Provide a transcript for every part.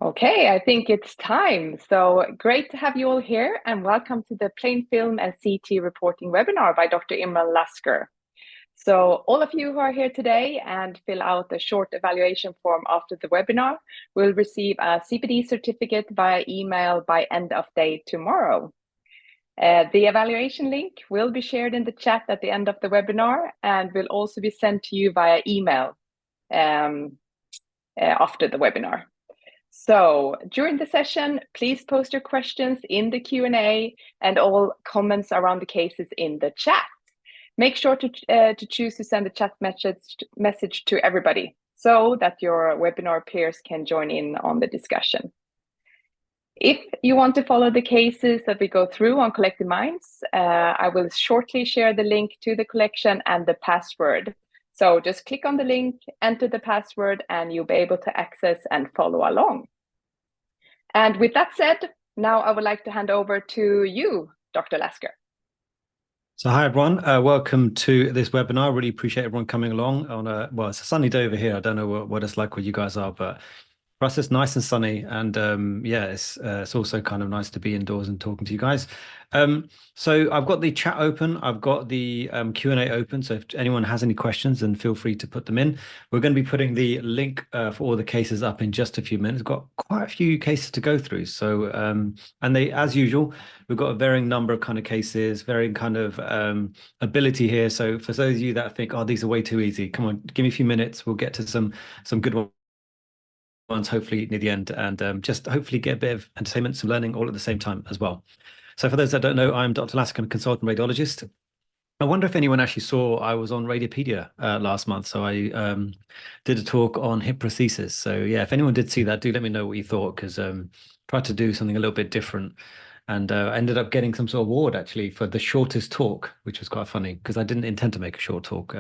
Okay, I think it's time. So great to have you all here, and welcome to the Plain Film and CT Reporting webinar by Dr. Imran Lasker. So all of you who are here today and fill out a short evaluation form after the webinar will receive a CPD certificate via email by end of day tomorrow. The evaluation link will be shared in the chat at the end of the webinar and will also be sent to you via email after the webinar. So during the session, please post your questions in the Q&A and all comments around the cases in the chat. Make sure to choose to send the chat message to everybody so that your webinar peers can join in on the discussion. If you want to follow the cases that we go through on Collective Minds, I will shortly share the link to the collection and the password. So just click on the link, enter the password, and you'll be able to access and follow along. And with that said, now I would like to hand over to you, Dr. Lasker. So hi everyone, welcome to this webinar. Really appreciate everyone coming along on well, it's a sunny day over here. I don't know what it's like where you guys are, but for us it's nice and sunny, and yeah, it's also kind of nice to be indoors and talking to you guys. So I've got the chat open, I've got the Q&A open, so if anyone has any questions, then feel free to put them in. We're going to be putting the link for all the cases up in just a few minutes. We've got quite a few cases to go through, so and they, as usual, we've got a varying number of kind of cases, varying kind of ability here. So for those of you that think, oh, these are way too easy, come on, give me a few minutes, we'll get to some good ones hopefully near the end, and just hopefully get a bit of entertainment, some learning all at the same time as well. So for those that don't know, I'm Dr. Lasker, I'm a consultant radiologist. I wonder if anyone actually saw I was on Radiopedia last month. So I did a talk on hip prosthesis. So yeah, if anyone did see that, do let me know what you thought, because tried to do something a little bit different, and I ended up getting some sort of award actually for the shortest talk, which was quite funny because I didn't intend to make a short talk.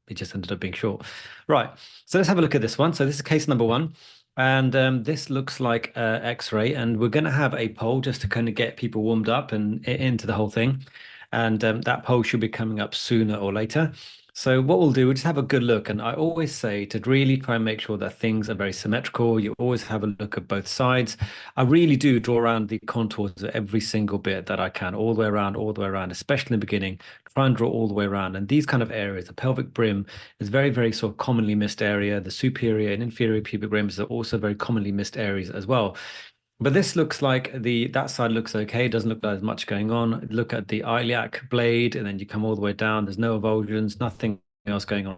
It just ended up being short. Right. So let's have a look at this one. So this is case number one. And this looks like X-ray, and we're going to have a poll just to kind of get people warmed up and into the whole thing. And that poll should be coming up sooner or later. So what we'll do, we'll just have a good look. And I always say to really try and make sure that things are very symmetrical. You always have a look at both sides. I really do draw around the contours of every single bit that I can, all the way around, especially in the beginning. Try and draw all the way around. And these kind of areas, the pelvic brim is very, very sort of commonly missed area. The superior and inferior pubic rims are also very commonly missed areas as well. But this looks like that side looks okay. It doesn't look like there's much going on. Look at the iliac blade, and then you come all the way down. There's no avulsions, nothing else going on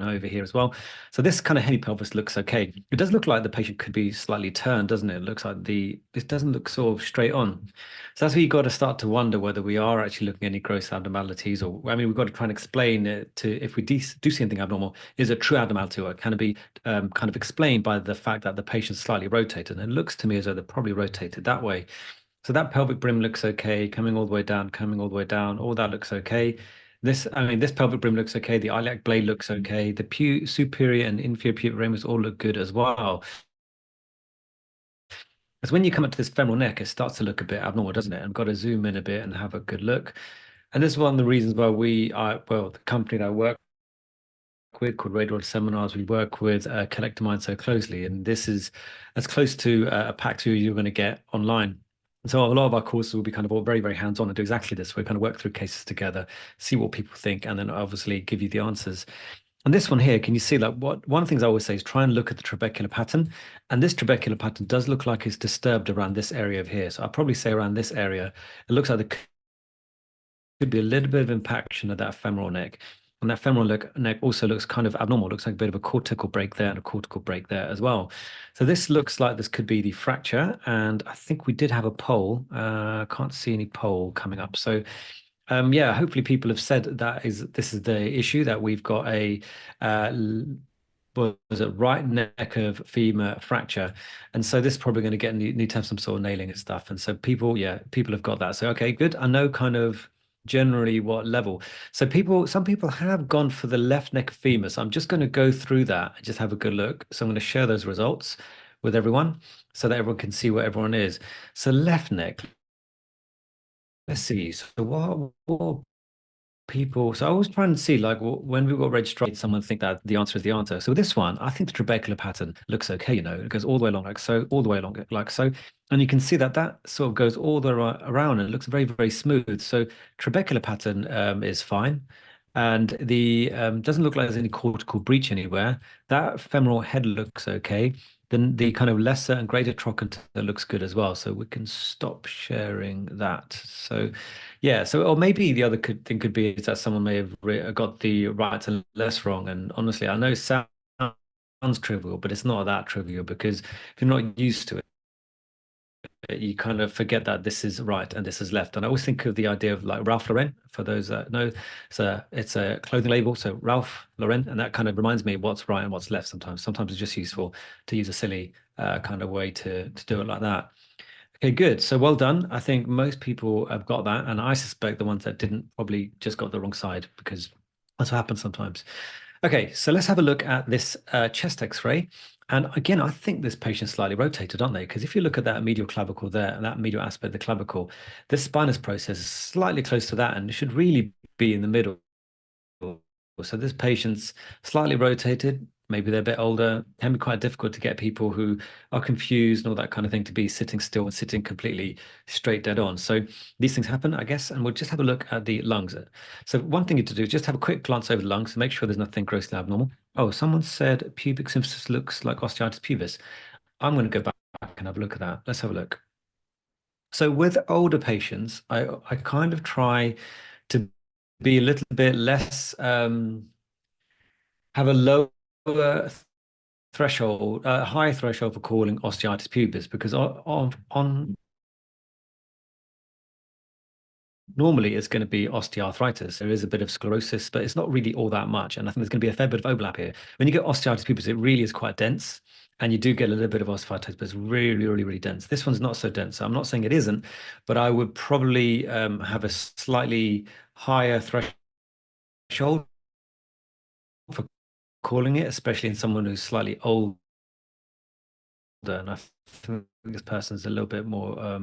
over here as well. So this kind of heavy pelvis looks okay. It does look like the patient could be slightly turned, doesn't it? It looks like this doesn't look sort of straight on. So that's where you've got to start to wonder whether we are actually looking at any gross abnormalities, or I mean, we've got to try and explain it to, if we do see anything abnormal, is it true abnormality, or can it be kind of explained by the fact that the patient's slightly rotated? And it looks to me as though they're probably rotated that way. So that pelvic brim looks okay, coming all the way down, all that looks okay. I mean, this pelvic brim looks okay. The iliac blade looks okay. The superior and inferior pubic rims all look good as well. Because when you come up to this femoral neck, it starts to look a bit abnormal, doesn't it? And I've got to zoom in a bit and have a good look. And this is one of the reasons why the company that I work with called Radiology Seminars, we work with Collective Mind so closely. And this is as close to a pack to you're going to get online. So a lot of our courses will be kind of all very, very hands-on and do exactly this. We kind of work through cases together, see what people think, and then obviously give you the answers. And this one here, can you see like one of the things I always say is try and look at the trabecular pattern. And this trabecular pattern does look like it's disturbed around this area of here. So I'll probably say around this area, it looks like there could be a little bit of impaction of that femoral neck. And that femoral neck also looks kind of abnormal. Looks like a bit of a cortical break there and a cortical break there as well. So this looks like this could be the fracture. And I think we did have a poll. Can't see any poll coming up. So yeah, hopefully people have said this is the issue, that we've got a was it right neck of femur fracture, and so this is probably going to need to have some sort of nailing and stuff. And so people have got that. So okay, good. I know kind of generally what level. So some people have gone for the left neck of femur. So I'm just going to go through that and just have a good look. So I'm going to share those results with everyone so that everyone can see where everyone is. So left neck. Let's see. So what people. So I was trying to see, like, when we got registered, someone think that the answer is the answer. So with this one, I think the trabecular pattern looks okay. It goes all the way along, like so, all the way along, like so. And you can see that that sort of goes all the way around and it looks very, very smooth. So trabecular pattern is fine. And the doesn't look like there's any cortical breach anywhere. That femoral head looks okay. Then the kind of lesser and greater trochanter looks good as well. So we can stop sharing that. So yeah, so or maybe the other thing could be is that someone may have got the right and less wrong. And honestly, I know it sounds trivial, but it's not that trivial because if you're not used to it, you kind of forget that this is right and this is left. And I always think of the idea of like Ralph Lauren, for those that know, it's a clothing label, so Ralph Lauren, and that kind of reminds me what's right and what's left sometimes. Sometimes it's just useful to use a silly kind of way to do it like that. Okay, good. So well done. I think most people have got that, and I suspect the ones that didn't probably just got the wrong side because that's what happens sometimes. Okay, so let's have a look at this chest X-ray. And again, I think this patient's slightly rotated, aren't they? Because if you look at that medial clavicle there, and that medial aspect of the clavicle, this spinous process is slightly close to that and it should really be in the middle. So this patient's slightly rotated, maybe they're a bit older, can be quite difficult to get people who are confused and all that kind of thing to be sitting still and sitting completely straight dead on. So these things happen, I guess, and we'll just have a look at the lungs. So one thing you to do is just have a quick glance over the lungs to make sure there's nothing grossly abnormal. Oh, someone said pubic symphysis looks like osteitis pubis. I'm going to go back and have a look at that. Let's have a look. So with older patients, I kind of try to be a little bit less have a lower threshold, high threshold for calling osteitis pubis because on normally it's going to be osteoarthritis. There is a bit of sclerosis, but it's not really all that much. And I think there's going to be a fair bit of overlap here. When you get osteitis pubis, it really is quite dense. And you do get a little bit of osteoarthritis, but it's really, really, really dense. This one's not so dense. So I'm not saying it isn't, but I would probably have a slightly higher threshold for calling it, especially in someone who's slightly older. And I think this person's a little bit more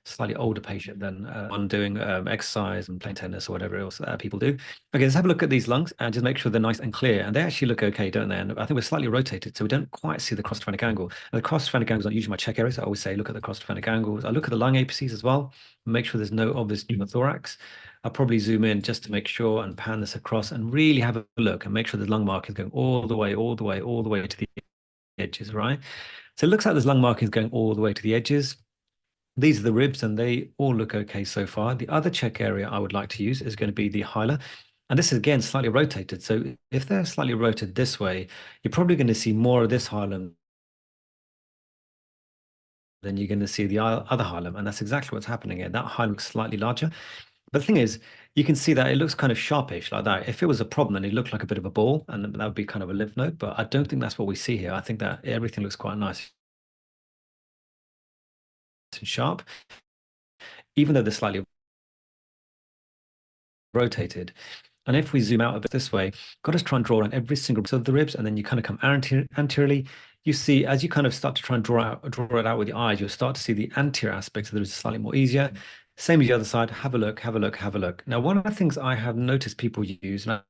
slightly older patient than one doing exercise and playing tennis or whatever else that people do. Okay, let's have a look at these lungs and just make sure they're nice and clear. And they actually look okay, don't they? And I think we're slightly rotated, so we don't quite see the cross-phrenic angle. And the cross-phrenic angles aren't usually my check areas. I always say look at the cross-phrenic angles. I look at the lung apices as well, make sure there's no obvious pneumothorax. I'll probably zoom in just to make sure and pan this across and really have a look and make sure the lung mark is going all the way, all the way, all the way to the edges, right? So it looks like there's lung markings going all the way to the edges. These are the ribs and they all look okay so far. The other check area I would like to use is going to be the hilar. And this is again slightly rotated. So if they're slightly rotated this way, you're probably going to see more of this hilum than you're going to see the other hilum. And that's exactly what's happening here. That hilum looks slightly larger. But the thing is, you can see that it looks kind of sharpish like that. If it was a problem, then it looked like a bit of a ball and that would be kind of a lymph node. But I don't think that's what we see here. I think that everything looks quite nice and sharp, even though they're slightly rotated. And if we zoom out a bit this way, got to try and draw around every single of the ribs, and then you kind of come anteriorly. You see, as you kind of start to try and draw it out with your eyes, you'll start to see the anterior aspects of the ribs slightly more easier. Same as the other side. Have a look, have a look, have a look. Now, one of the things I have noticed people use, and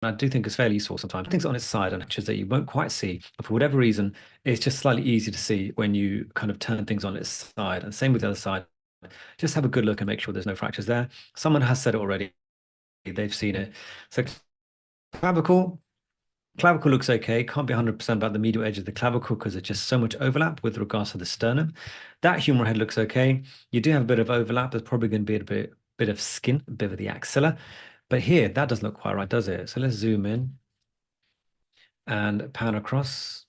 I do think it's fairly useful sometimes. Things on its side and pictures that you won't quite see. But for whatever reason, it's just slightly easier to see when you kind of turn things on its side. And same with the other side. Just have a good look and make sure there's no fractures there. Someone has said it already. They've seen it. So clavicle, clavicle looks okay. Can't be 100% about the medial edge of the clavicle because there's just so much overlap with regards to the sternum. That humeral head looks okay. You do have a bit of overlap. There's probably going to be a bit of skin, a bit of the axilla. But here, that doesn't look quite right, does it? So let's zoom in and pan across.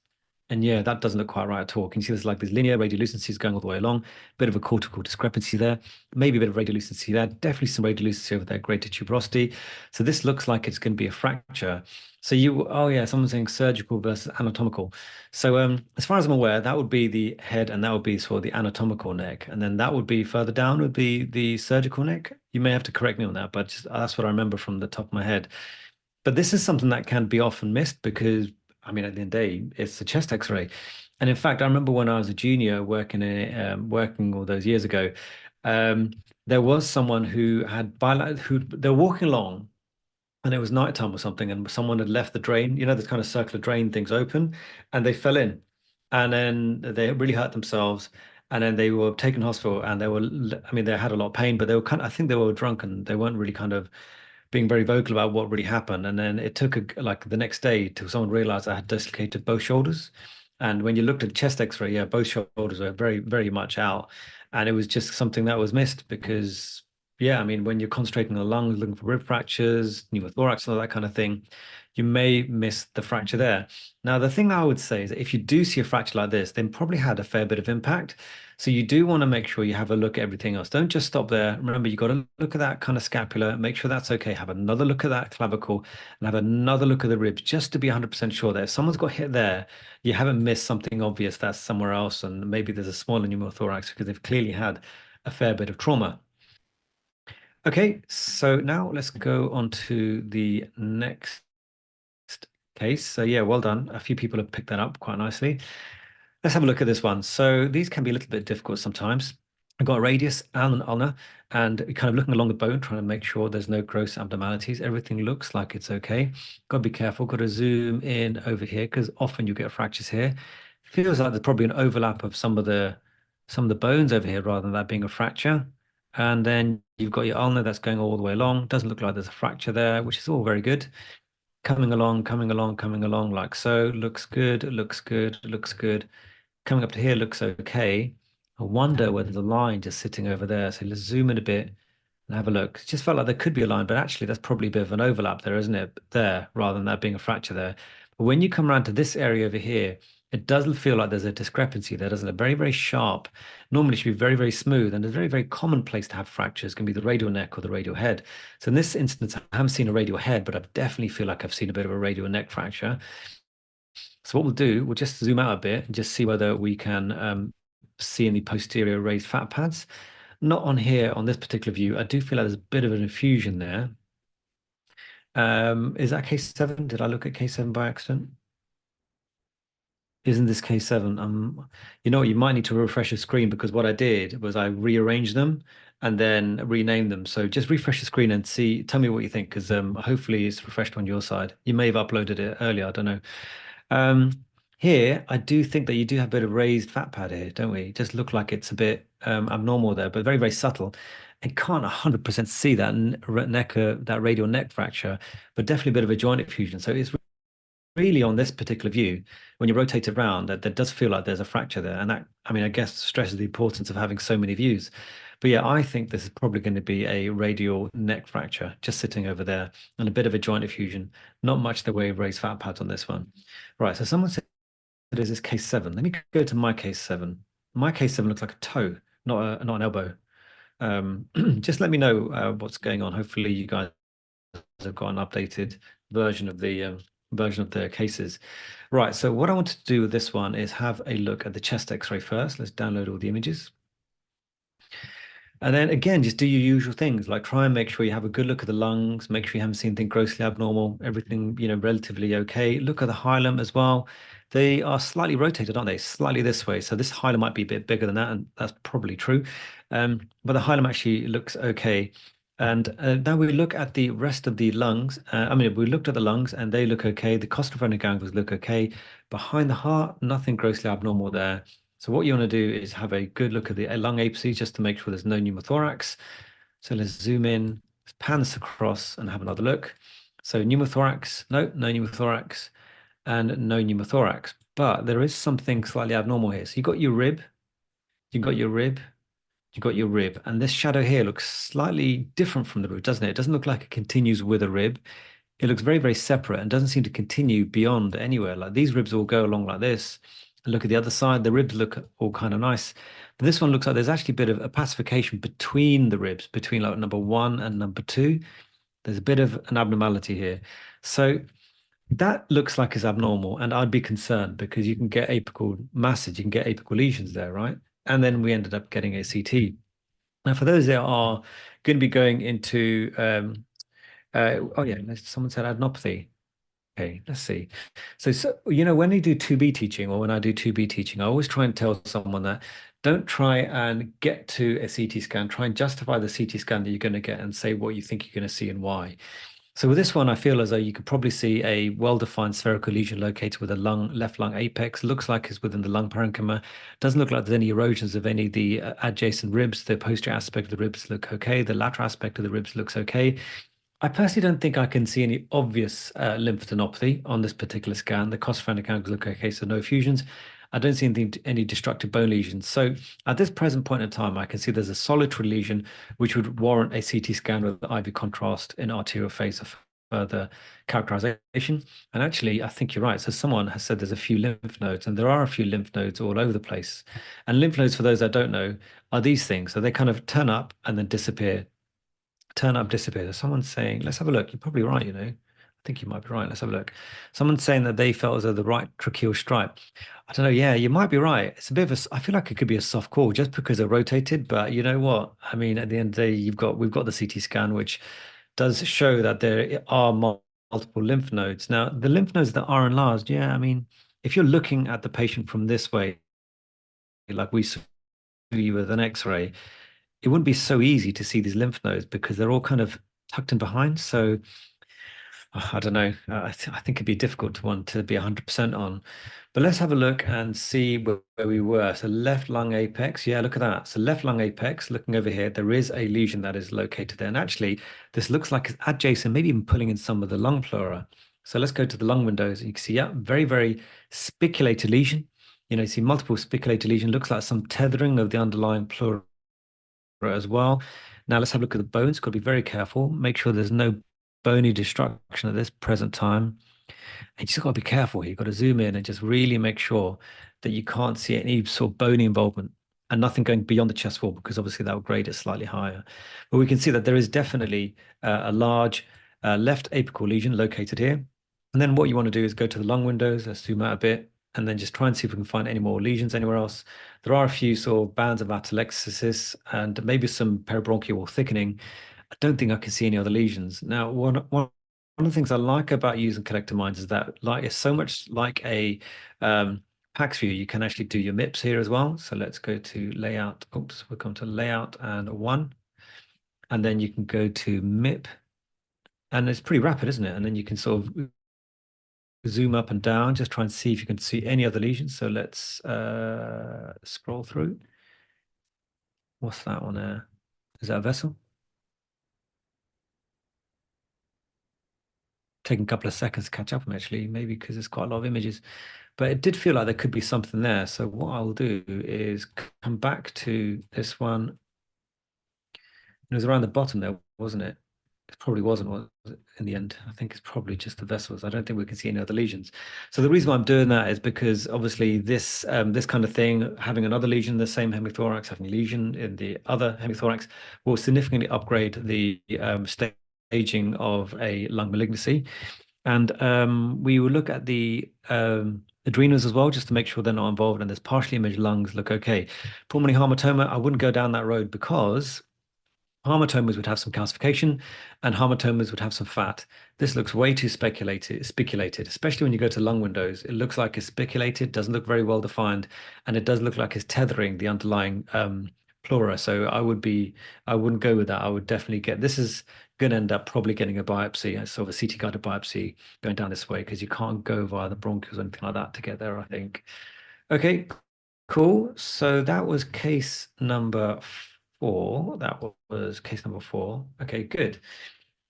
And yeah, that doesn't look quite right at all. Can you see there's like these linear radiolucencies going all the way along? Bit of a cortical discrepancy there. Maybe a bit of radiolucency there. Definitely some radiolucency over there, greater tuberosity. So this looks like it's going to be a fracture. So oh yeah, someone's saying surgical versus anatomical. So as far as I'm aware, that would be the head and that would be sort of the anatomical neck. And then that would be further down would be the surgical neck. You may have to correct me on that, but that's what I remember from the top of my head. But this is something that can be often missed because, I mean, at the end of the day, it's a chest X-ray. And in fact, I remember when I was a junior working all those years ago, um, there was someone who had who they were walking along and it was nighttime or something, and someone had left the drain, this kind of circular drain things open, and they fell in, and then they really hurt themselves, and then they were taken to hospital, and I mean, they had a lot of pain, but they were I think they were drunk, and they weren't really kind of being very vocal about what really happened. And then it took like the next day till someone realized I had dislocated both shoulders. And when you looked at the chest X-ray, yeah, both shoulders were very, very much out. And it was just something that was missed because, yeah, I mean, when you're concentrating on the lungs, looking for rib fractures, pneumothorax, and all that kind of thing, you may miss the fracture there. Now, the thing I would say is that if you do see a fracture like this, then probably had a fair bit of impact. So you do want to make sure you have a look at everything else. Don't just stop there. Remember, you got to look at that kind of scapula, make sure that's okay. Have another look at that clavicle and have another look at the ribs just to be 100% sure that if someone's got hit there, you haven't missed something obvious that's somewhere else. And maybe there's a smaller pneumothorax because they've clearly had a fair bit of trauma. Okay, so now let's go on to the next case. So yeah, well done. A few people have picked that up quite nicely. Let's have a look at this one. So these can be a little bit difficult sometimes. I've got a radius and an ulnar, and kind of looking along the bone, trying to make sure there's no gross abnormalities. Everything looks like it's okay. Got to be careful. Got to zoom in over here because often you get fractures here. Feels like there's probably an overlap of some of the bones over here rather than that being a fracture. And then you've got your ulnar that's going all the way along. Doesn't look like there's a fracture there, which is all very good. Coming along, coming along, coming along like so. Looks good, looks good, looks good. Coming up to here looks okay. I wonder whether the line just sitting over there. So let's zoom in a bit and have a look. It just felt like there could be a line, but actually that's probably a bit of an overlap there, isn't it? There, rather than that being a fracture there. But when you come around to this area over here, it doesn't feel like there's a discrepancy there, doesn't it? Very, very sharp. Normally it should be very, very smooth. And a very, very common place to have fractures can be the radial neck or the radial head. So in this instance, I haven't seen a radial head, but I definitely feel like I've seen a bit of a radial neck fracture. So what we'll do, we'll just zoom out a bit and just see whether we can see any posterior raised fat pads. Not on here on this particular view. I do feel like there's a bit of an infusion there. Is that case 7? Did I look at case 7 by accident? Isn't this case 7? You know what? You might need to refresh your screen because what I did was I rearranged them and then renamed them. So just refresh the screen and see. Tell me what you think because hopefully it's refreshed on your side. You may have uploaded it earlier. I don't know. Um, Here, I do think that you do have a bit of raised fat pad here, don't we? It just look like it's a bit abnormal there, but very, very subtle. I can't 100% see that neck, that radial neck fracture, but definitely a bit of a joint effusion. So it's really on this particular view, when you rotate it around, that there does feel like there's a fracture there. And that, I mean, I guess stresses the importance of having so many views. But yeah, I think this is probably going to be a radial neck fracture, just sitting over there, and a bit of a joint effusion. Not much the way of raised fat pads on this one. Right, so someone said, is this case 7? Let me go to my case 7. My case 7 looks like a toe, not an elbow. Just let me know what's going on. Hopefully you guys have got an updated version of the cases. Right, so what I want to do with this one is have a look at the chest X-ray first. Let's download all the images. And then again, just do your usual things, like try and make sure you have a good look at the lungs, make sure you haven't seen anything grossly abnormal, everything, relatively okay. Look at the hilum as well. They are slightly rotated, aren't they? Slightly this way. So this hilum might be a bit bigger than that, and that's probably true. But the hilum actually looks okay. And now we look at the rest of the lungs. I mean, we looked at the lungs and they look okay. The costophrenic angles look okay. Behind the heart, nothing grossly abnormal there. So what you want to do is have a good look at the lung apices just to make sure there's no pneumothorax. So let's zoom in, let's pan this across and have another look. So pneumothorax, no pneumothorax, and no pneumothorax. But there is something slightly abnormal here. So you got your rib, you got your rib, you got your rib, and this shadow here looks slightly different from the rib, doesn't it? It doesn't look like it continues with a rib. It looks very, very separate and doesn't seem to continue beyond anywhere. Like these ribs all go along like this. And look at the other side, the ribs look all kind of nice. But this one looks like there's actually a bit of a pacification between the ribs, between like number 1 and number 2. There's a bit of an abnormality here. So that looks like it's abnormal, and I'd be concerned because you can get apical masses, you can get apical lesions there, right? And then we ended up getting a CT. Now, for those that are going to be going into, oh yeah, someone said adenopathy. Okay, let's see. So, you know, when they do 2B teaching or when I do 2B teaching, I always try and tell someone that don't try and get to a CT scan. Try and justify the CT scan that you're going to get and say what you think you're going to see and why. So with this one, I feel as though you could probably see a well-defined spherical lesion located with a left lung apex. Looks like it's within the lung parenchyma. Doesn't look like there's any erosions of any of the adjacent ribs. The posterior aspect of the ribs look okay. The lateral aspect of the ribs looks okay. I personally don't think I can see any obvious lymphadenopathy on this particular scan. The costophrenic angles look okay, so no fusions. I don't see anything, any destructive bone lesions. So at this present point in time, I can see there's a solitary lesion which would warrant a CT scan with IV contrast in arterial phase of further characterization. And actually, I think you're right. So someone has said there's a few lymph nodes, and there are a few lymph nodes all over the place. And lymph nodes, for those that don't know, are these things. So they kind of turn up and then disappear, turn up, disappear. So someone's saying, let's have a look. You're probably right, you know. I think you might be right. Let's have a look. Someone's saying that they felt as though the right tracheal stripe. I don't know. Yeah, you might be right. It's a bit of a, I feel like it could be a soft call just because they're rotated. But you know what? I mean, at the end of the day, we've got the CT scan, which does show that there are multiple lymph nodes. Now, the lymph nodes that are enlarged, yeah, I mean, if you're looking at the patient from this way, like we saw you with an X-ray, it wouldn't be so easy to see these lymph nodes because they're all kind of tucked in behind. So I don't know. I think it'd be difficult to want to be 100% on. But let's have a look and see where we were. So left lung apex. Yeah, look at that. So left lung apex, looking over here, there is a lesion that is located there. And actually, this looks like it's adjacent, maybe even pulling in some of the lung pleura. So let's go to the lung windows. You can see, yeah, very, very spiculated lesion. You know, you see multiple spiculated lesion. Looks like some tethering of the underlying pleura as well. Now let's have a look at the bones. Got to be very careful. Make sure there's no bony destruction at this present time. And you just got to be careful here. You've got to zoom in and just really make sure that you can't see any sort of bony involvement and nothing going beyond the chest wall because obviously that will grade it slightly higher. But we can see that there is definitely a large left apical lesion located here. And then what you want to do is go to the lung windows, let's zoom out a bit, and then just try and see if we can find any more lesions anywhere else. There are a few sort of bands of atelectasis and maybe some peribronchial thickening. I don't think I can see any other lesions. Now, one of the things I like about using collector mines is that like it's so much like a PACS view, you can actually do your MIPS here as well. So let's go to layout. Oops, we'll come to layout and one. And then you can go to MIP. And it's pretty rapid, isn't it? And then you can sort of zoom up and down, just try and see if you can see any other lesions. So let's scroll through. What's that one there? Is that a vessel? Taking a couple of seconds to catch up on actually, maybe because there's quite a lot of images. But it did feel like there could be something there. So what I'll do is come back to this one. It was around the bottom there, wasn't it? It probably wasn't, was it, in the end. I think it's probably just the vessels. I don't think we can see any other lesions. So the reason why I'm doing that is because obviously this kind of thing, having another lesion in the same hemithorax, having a lesion in the other hemithorax, will significantly upgrade the staging of a lung malignancy. And we will look at the adrenals as well, just to make sure they're not involved. And there's partially imaged lungs look okay. Pulmonary hamartoma, I wouldn't go down that road because Hamartomas would have some calcification and hamartomas would have some fat. This looks way too spiculated, especially when you go to lung windows. It looks like it's spiculated, doesn't look very well defined, and it does look like it's tethering the underlying pleura. So I wouldn't go with that. I would definitely this is going to end up probably getting a biopsy, a sort of a CT guided biopsy going down this way because you can't go via the bronchioles or anything like that to get there, I think. Okay, cool. So that was case number 4. That was case number 4. Okay, good.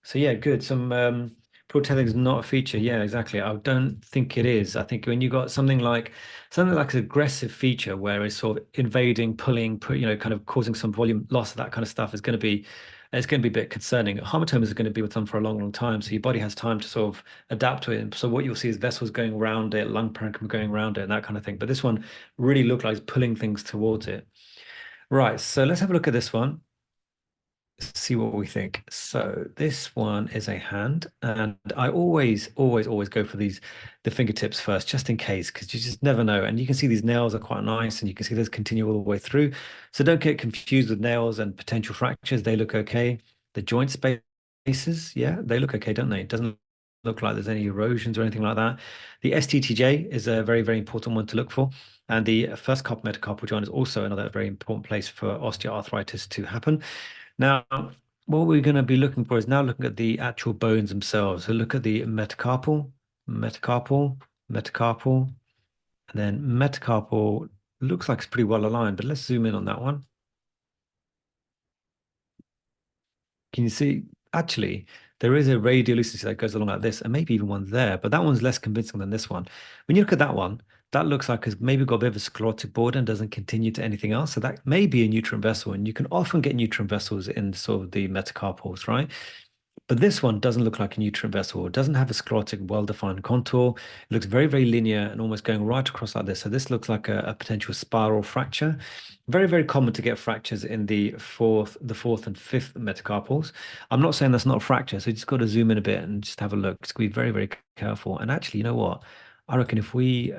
So yeah, good. Some poor tethering is not a feature. Yeah, exactly. I don't think it is. I think when you got something like an aggressive feature where it's sort of invading, pulling, kind of causing some volume loss, that kind of stuff is going to be it's going to be a bit concerning. Hamartomas are going to be with them for a long, long time, so your body has time to sort of adapt to it. So what you'll see is vessels going around it, lung parenchyma going around it, and that kind of thing. But this one really looked like it's pulling things towards it. Right, so let's have a look at this one, see what we think. So this one is a hand, and I always go for the fingertips first, just in case, because you just never know. And you can see these nails are quite nice, and you can see those continue all the way through. So don't get confused with nails and potential fractures. They look okay. The joint spaces, yeah, they look okay, don't they? It doesn't look like there's any erosions or anything like that. The STTJ is a very, very important one to look for. And the first carpal metacarpal joint is also another very important place for osteoarthritis to happen. Now, what we're going to be looking for is now looking at the actual bones themselves. So look at the metacarpal, metacarpal, metacarpal, and then metacarpal looks like it's pretty well aligned, but let's zoom in on that one. Can you see? Actually, there is a radiolucency that goes along like this, and maybe even one there, but that one's less convincing than this one. When you look at that one, that looks like it's maybe got a bit of a sclerotic border and doesn't continue to anything else. So that may be a nutrient vessel, and you can often get nutrient vessels in sort of the metacarpals, right? But this one doesn't look like a nutrient vessel. It doesn't have a sclerotic, well-defined contour. It looks very, very linear and almost going right across like this. So this looks like a potential spiral fracture. Very, very common to get fractures in the fourth and fifth metacarpals. I'm not saying that's not a fracture, so you just got to zoom in a bit and just have a look. Just be very, very careful. And actually, you know what? I reckon if we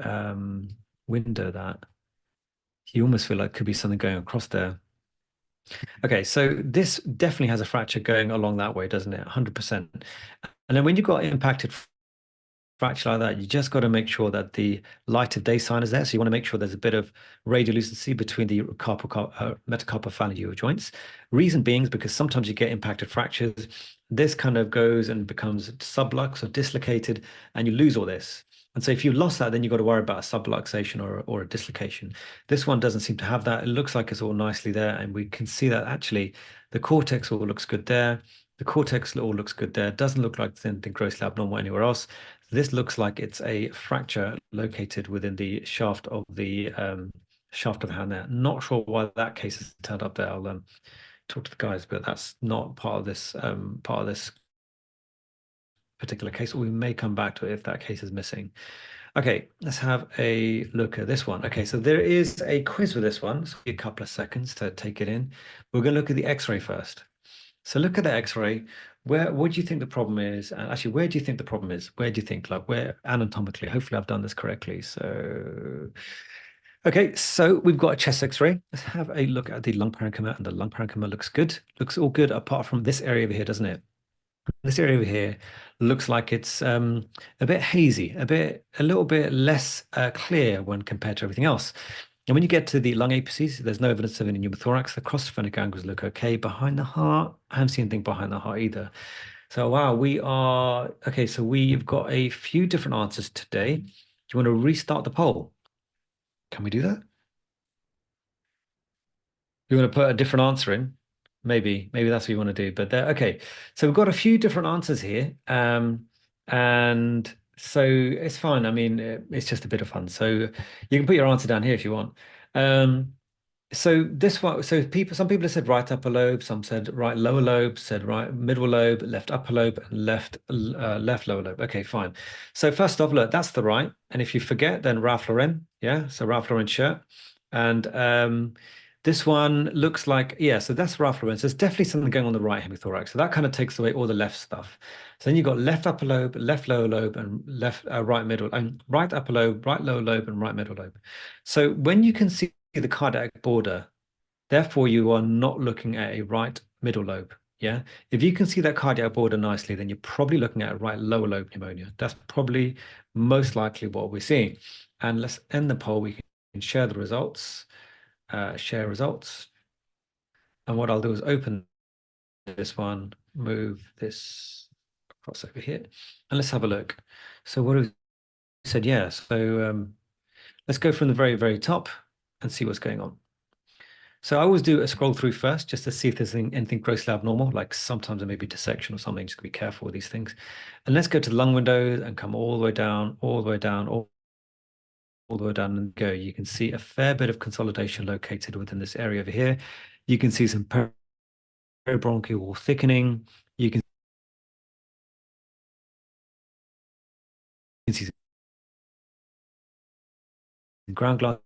window that, you almost feel like it could be something going across there. Okay, so this definitely has a fracture going along that way, doesn't it? 100%. And then when you've got impacted fracture like that, you just got to make sure that the light of day sign is there. So you want to make sure there's a bit of radiolucency between the metacarpophalangeal joints. Reason being is because sometimes you get impacted fractures. This kind of goes and becomes sublux or dislocated, and you lose all this. And so if you lost that, then you've got to worry about a subluxation or a dislocation. This one doesn't seem to have that. It looks like it's all nicely there. And we can see that actually the cortex all looks good there. The cortex all looks good there. Doesn't look like there's anything grossly abnormal anywhere else. This looks like it's a fracture located within the shaft of the hand there. Not sure why that case has turned up there. I'll talk to the guys, but that's not part of this particular case. Or we may come back to it if that case is missing. Okay, let's have a look at this one. Okay, so there is a quiz with this one. So a couple of seconds to take it in. We're going to look at the X-ray first. So look at the X-ray. What do you think the problem is? And actually, where do you think the problem is? Where do you think, like, where anatomically? Hopefully, I've done this correctly. So, okay, so we've got a chest X-ray. Let's have a look at the lung parenchyma, and the lung parenchyma looks good. Looks all good apart from this area over here, doesn't it? This area over here looks like it's a bit hazy, a little bit less clear when compared to everything else. And when you get to the lung apices, there's no evidence of any pneumothorax. The cross-phrenic angles look okay. Behind the heart, I haven't seen anything behind the heart either. So wow, okay. So we've got a few different answers today. Do you want to restart the poll? Can we do that? You want to put a different answer in? Maybe that's what you want to do. But there, okay. So we've got a few different answers here. And so it's fine. I mean, it's just a bit of fun. So you can put your answer down here if you want. So this one, some people have said right upper lobe, some said right lower lobe, said right middle lobe, left upper lobe, and left lower lobe. Okay, fine. So first off, look, that's the right. And if you forget, then Ralph Lauren, yeah. So Ralph Lauren shirt, and this one looks like, yeah. So that's Ralph Lauren. So there's definitely something going on the right hemithorax. So that kind of takes away all the left stuff. So then you've got left upper lobe, left lower lobe, and left right middle, and right upper lobe, right lower lobe, and right middle lobe. So when you can see the cardiac border, therefore you are not looking at a right middle lobe. Yeah. If you can see that cardiac border nicely, then you're probably looking at a right lower lobe pneumonia. That's probably most likely what we're seeing. And let's end the poll. We can share the results, share results. And what I'll do is open this one, move this across over here, and let's have a look. So what have we said? Yeah. So let's go from the very, very top and see what's going on. So I always do a scroll through first just to see if there's anything grossly abnormal, like sometimes there may be dissection or something, just be careful with these things. And let's go to the lung windows and come all the way down, all the way down, all the way down and go. You can see a fair bit of consolidation located within this area over here. You can see some peribronchial thickening. You can see some ground glass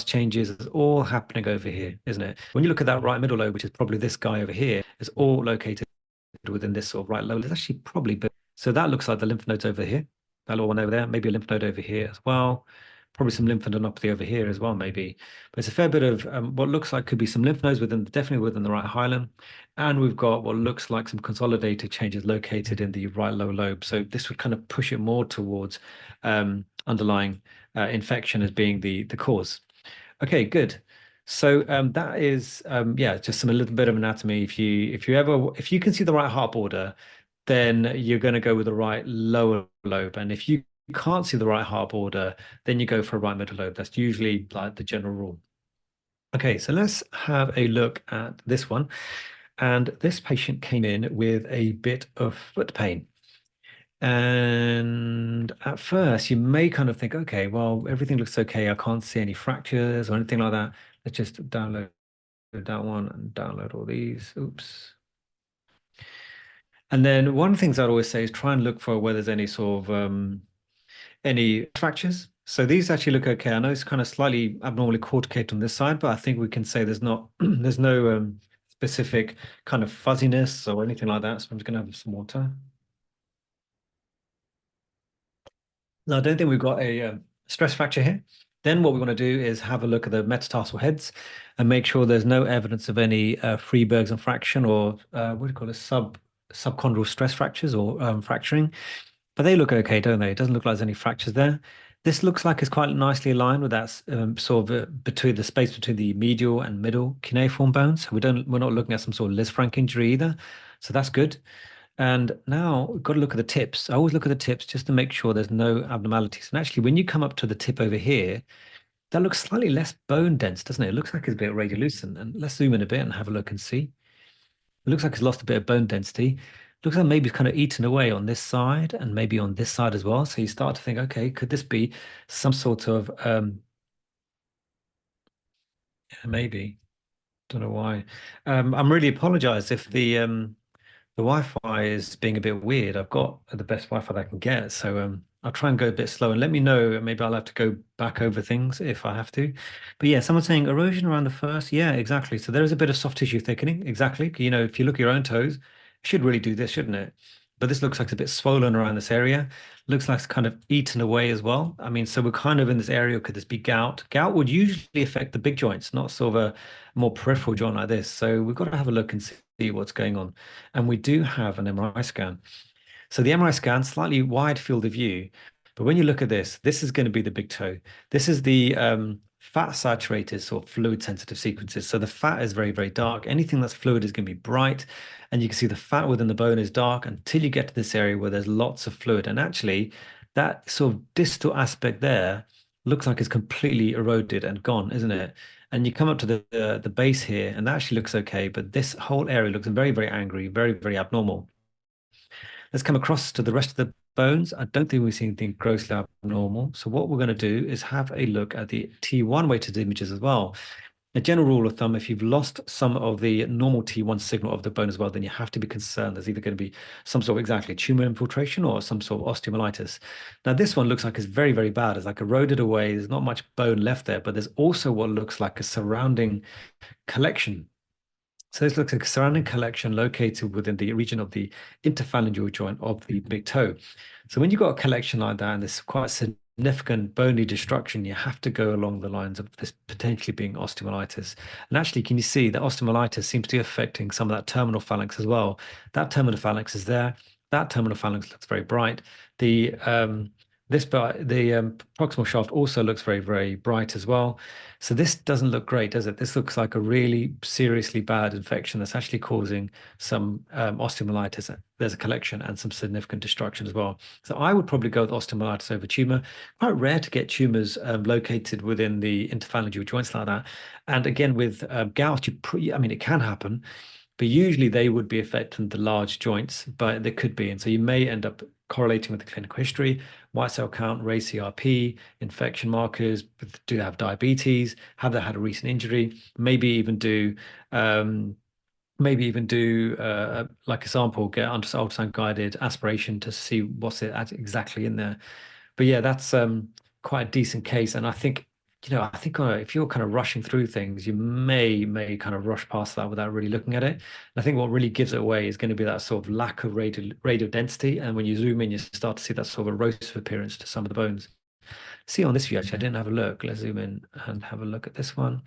changes. It's all happening over here, isn't it? When you look at that right middle lobe, which is probably this guy over here, it's all located within this sort of right lobe. It's actually probably big. So that looks like the lymph nodes over here. That little one over there, maybe a lymph node over here as well. probably some lymphadenopathy over here as well, maybe. But it's a fair bit of what looks like could be some lymph nodes within, definitely within the right hilum. And we've got what looks like some consolidated changes located in the right lower lobe. So this would kind of push it more towards underlying infection as being the cause. Okay, good. So that is yeah, just some a little bit of anatomy. If you can see the right heart border, then you're going to go with the right lower lobe. And if you can't see the right heart border, then you go for a right middle lobe. That's usually like the general rule. Okay, so let's have a look at this one. And this patient came in with a bit of foot pain. And at first, you may kind of think, okay, well, everything looks okay. I can't see any fractures or anything like that. Let's just download that one and download all these. Oops. And then one of the things I'd always say is try and look for where there's any sort of any fractures. So these actually look okay. I know it's kind of slightly abnormally corticated on this side, but I think we can say there's not there's no specific kind of fuzziness or anything like that. So I'm just going to have some water. No, I don't think we've got a stress fracture here. Then what we want to do is have a look at the metatarsal heads and make sure there's no evidence of any Freeberg's and fraction or what do you call it, subchondral stress fractures or fracturing. But they look okay, don't they? It doesn't look like there's any fractures there. This looks like it's quite nicely aligned with that sort of between the space between the medial and middle cuneiform bones. So we're not looking at some sort of Lisfranc injury either. So that's good. And now we've got to look at the tips. I always look at the tips just to make sure there's no abnormalities. And actually, when you come up to the tip over here, that looks slightly less bone dense, doesn't it? It looks like it's a bit radiolucent. And let's zoom in a bit and have a look and see. It looks like it's lost a bit of bone density. Looks like maybe it's kind of eaten away on this side and maybe on this side as well. So you start to think, okay, could this be some sort of maybe, don't know why. I'm really apologize if the Wi-Fi is being a bit weird. I've got the best Wi-Fi that I can get, so I'll try and go a bit slow and let me know. Maybe I'll have to go back over things if I have to. But yeah, someone's saying erosion around the first. Yeah, exactly. So there is a bit of soft tissue thickening. Exactly. You know, if you look at your own toes, it should really do this, shouldn't it? But this looks like it's a bit swollen around this area. Looks like it's kind of eaten away as well. I mean, so we're kind of in this area. Could this be gout? Gout would usually affect the big joints, not sort of a more peripheral joint like this. So we've got to have a look and see what's going on. And we do have an MRI scan. So the MRI scan, slightly wide field of view, but when you look at this, this is going to be the big toe. This is the fat saturated sort of fluid sensitive sequences. So the fat is very, very dark. Anything that's fluid is going to be bright. And you can see the fat within the bone is dark until you get to this area where there's lots of fluid. And actually, that sort of distal aspect there looks like it's completely eroded and gone, isn't it? And you come up to the base here, and that actually looks okay, but this whole area looks very, very angry, very, very abnormal. Let's come across to the rest of the bones. I don't think we've seen anything grossly abnormal. So what we're going to do is have a look at the T1 weighted images as well. A general rule of thumb, if you've lost some of the normal T1 signal of the bone as well, then you have to be concerned there's either going to be some sort of exactly tumor infiltration or some sort of osteomyelitis. Now, this one looks like it's very, very bad. It's like eroded away. There's not much bone left there, but there's also what looks like a surrounding collection. So this looks like a surrounding collection located within the region of the interphalangeal joint of the big toe. So when you've got a collection like that and there's quite significant bony destruction, you have to go along the lines of this potentially being osteomyelitis. And actually, can you see that osteomyelitis seems to be affecting some of that terminal phalanx as well? That terminal phalanx is there. That terminal phalanx looks very bright. The proximal shaft also looks very, very bright as well. So this doesn't look great, does it? This looks like a really seriously bad infection that's actually causing some osteomyelitis. There's a collection and some significant destruction as well. So I would probably go with osteomyelitis over tumor. Quite rare to get tumors located within the interphalangeal joints like that. And again, with gout, I mean, it can happen, but usually they would be affecting the large joints, but they could be. And so you may end up correlating with the clinical history, white cell count, raise CRP, infection markers, do they have diabetes, have they had a recent injury, maybe even do like a sample, get ultrasound guided aspiration to see what's it exactly in there. But yeah, that's quite a decent case. And I think, I think if you're kind of rushing through things, you may kind of rush past that without really looking at it. And I think what really gives it away is going to be that sort of lack of radial density. And when you zoom in, you start to see that sort of erosive appearance to some of the bones. See on this view, actually, I didn't have a look. Let's zoom in and have a look at this one.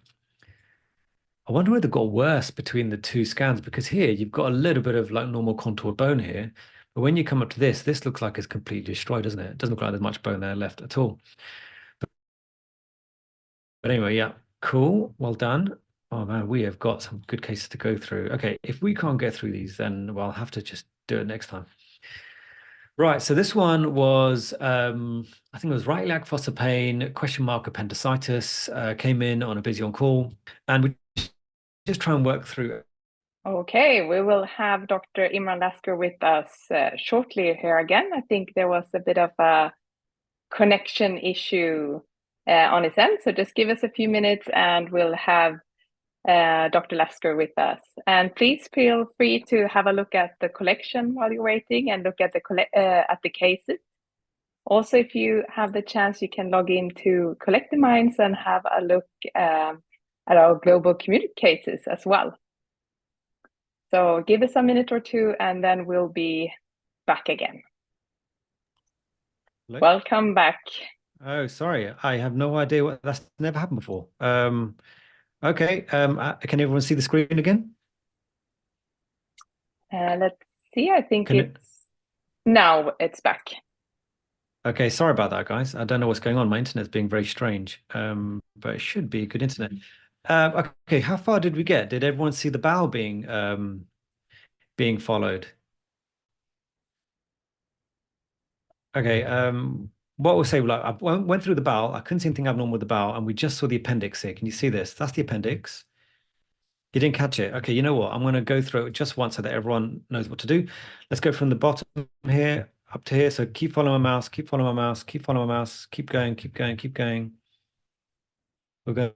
I wonder whether it got worse between the two scans, because here you've got a little bit of like normal contoured bone here. But when you come up to this looks like it's completely destroyed, doesn't it? It doesn't look like there's much bone there left at all. But anyway, yeah, cool. Well done. Oh man, we have got some good cases to go through. Okay, if we can't get through these, then well, I'll have to just do it next time. Right, so this one was, I think it was right iliac fossa pain, question mark appendicitis, came in on a busy on call, and we just try and work through. Okay, we will have Dr. Imran Lasker with us shortly here again. I think there was a bit of a connection issue on his end, so just give us a few minutes and we'll have Dr. Lasker with us. And please feel free to have a look at the collection while you're waiting and look at the cases. Also, if you have the chance, you can log into Collect the Minds and have a look at our global community cases as well. So give us a minute or two and then we'll be back again. Hello? Welcome back. Oh, sorry. I have no idea what that's never happened before. Okay. Can everyone see the screen again? Let's see. I think Can it? now it's back. Okay, sorry about that, guys. I don't know what's going on. My internet's being very strange. But it should be good internet. Okay, how far did we get? Did everyone see the bowel being followed? Okay, what we'll say, like I went through the bowel, I couldn't see anything abnormal with the bowel, and we just saw the appendix here. Can you see this? That's the appendix. You didn't catch it. Okay, you know what? I'm going to go through it just once so that everyone knows what to do. Let's go from the bottom here up to here. So keep following my mouse, keep following my mouse, keep following my mouse, keep going, keep going, keep going. We're going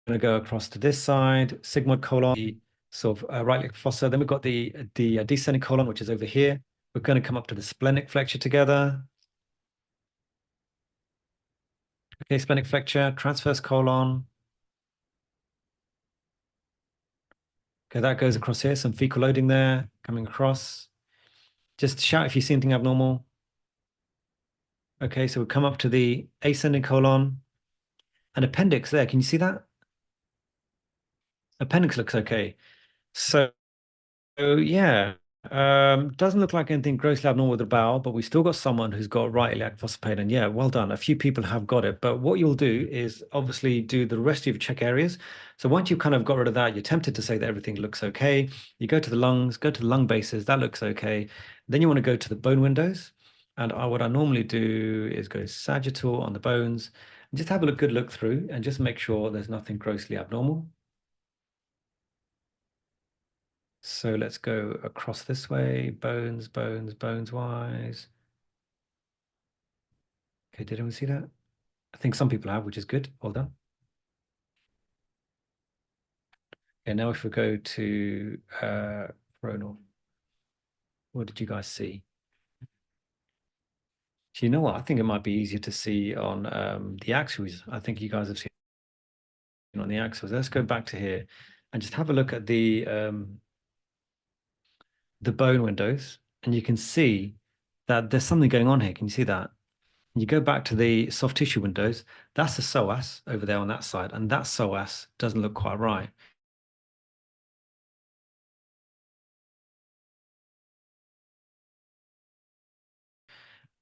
to go across to this side, sigmoid colon, the sort of right leg fossa. Then we've got the descending colon, which is over here. We're going to come up to the splenic flexure together. Okay, splenic flexure, transverse colon. Okay, that goes across here. Some fecal loading there, coming across. Just shout if you see anything abnormal. Okay, so we come up to the ascending colon. An appendix there. Can you see that? Appendix looks okay. So yeah, doesn't look like anything grossly abnormal with the bowel, but we still got someone who's got right iliac fossa pain. And yeah, well done. A few people have got it. But what you'll do is obviously do the rest of your check areas. So once you've kind of got rid of that, you're tempted to say that everything looks okay. You go to the lungs, go to the lung bases, that looks okay. Then you want to go to the bone windows. And what I normally do is go sagittal on the bones and just have a good look through and just make sure there's nothing grossly abnormal. So let's go across this way, bones, bones, bones wise. Okay, did anyone see that? I think some people have, which is good. Well done. Okay, now if we go to coronal, what did you guys see? Do you know what? I think it might be easier to see on the axes. I think you guys have seen on the axles. Let's go back to here and just have a look at the bone windows, and you can see that there's something going on here. Can you see that? You go back to the soft tissue windows, that's the psoas over there on that side, and that psoas doesn't look quite right.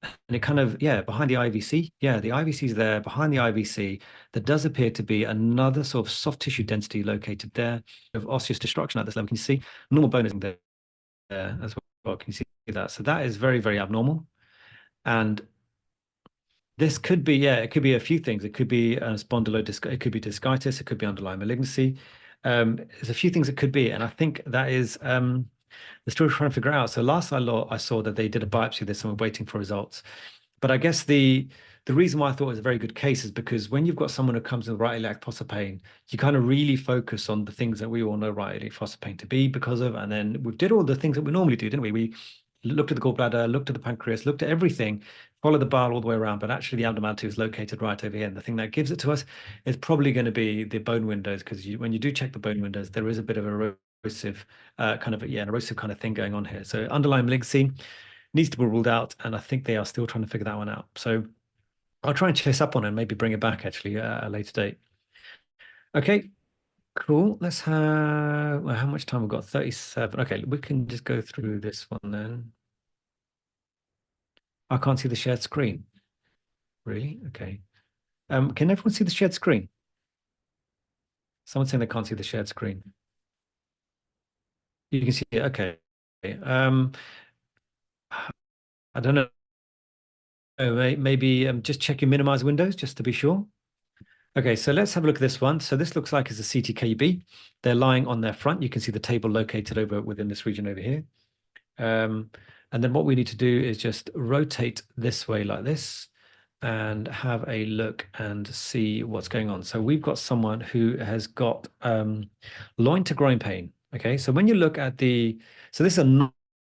And it kind of, yeah, behind the IVC, yeah, the IVC is there. Behind the IVC, there does appear to be another sort of soft tissue density located there of osseous destruction at this level. Can you see normal bone is there as well? Can you see that? So that is very, very abnormal. And this could be, yeah, it could be a few things. It could be spondylodisc, it could be discitis, it could be underlying malignancy. There's a few things it could be, and I think that is the story we're trying to figure out. So last I saw that they did a biopsy of this and we're waiting for results. But I guess the reason why I thought it was a very good case is because when you've got someone who comes with right iliac fossa pain, you kind of really focus on the things that we all know right iliac fossa pain to be because of, and then we did all the things that we normally do, didn't we? We looked at the gallbladder, looked at the pancreas, looked at everything, followed the bile all the way around, but actually the abnormality is located right over here. And the thing that gives it to us is probably going to be the bone windows, because when you do check the bone windows, there is a bit of a erosive an erosive kind of thing going on here. So underlying malignancy, needs to be ruled out, and I think they are still trying to figure that one out. So I'll try and chase up on it and maybe bring it back actually at a later date. Okay, cool. Let's have, well, how much time we've got? 37. Okay, we can just go through this one then. I can't see the shared screen. Really? Okay. Can everyone see the shared screen? Someone's saying they can't see the shared screen. You can see it. Okay. I don't know. Maybe just check your minimize windows just to be sure. Okay, so let's have a look at this one. So this looks like it's a CTKB. They're lying on their front. You can see the table located over within this region over here. And then what we need to do is just rotate this way like this and have a look and see what's going on. So we've got someone who has got loin to groin pain. Okay, so when you look at so this is a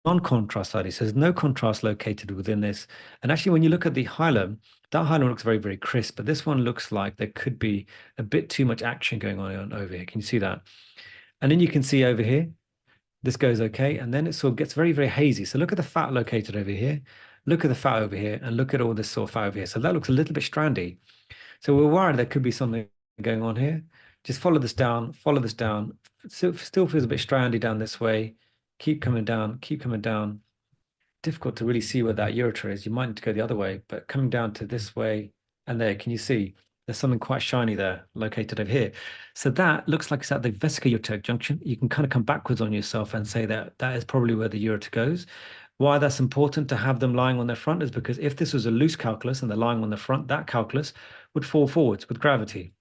non-contrast study, so there's no contrast located within this. And actually, when you look at the hilum, that hilum looks very, very crisp, but this one looks like there could be a bit too much action going on over here. Can you see that? And then you can see over here, this goes okay, and then it sort of gets very, very hazy. So look at the fat located over here, look at the fat over here, and look at all this sort of fat over here. So that looks a little bit strandy. So we're worried there could be something going on here. Just follow this down, follow this down. Still feels a bit strandy down this way. Keep coming down, keep coming down. Difficult to really see where that ureter is. You might need to go the other way, but coming down to this way and there, can you see? There's something quite shiny there located over here. So that looks like it's at the vesico-ureteric junction. You can kind of come backwards on yourself and say that that is probably where the ureter goes. Why that's important to have them lying on their front is because if this was a loose calculus and they're lying on the front, that calculus would fall forwards with gravity.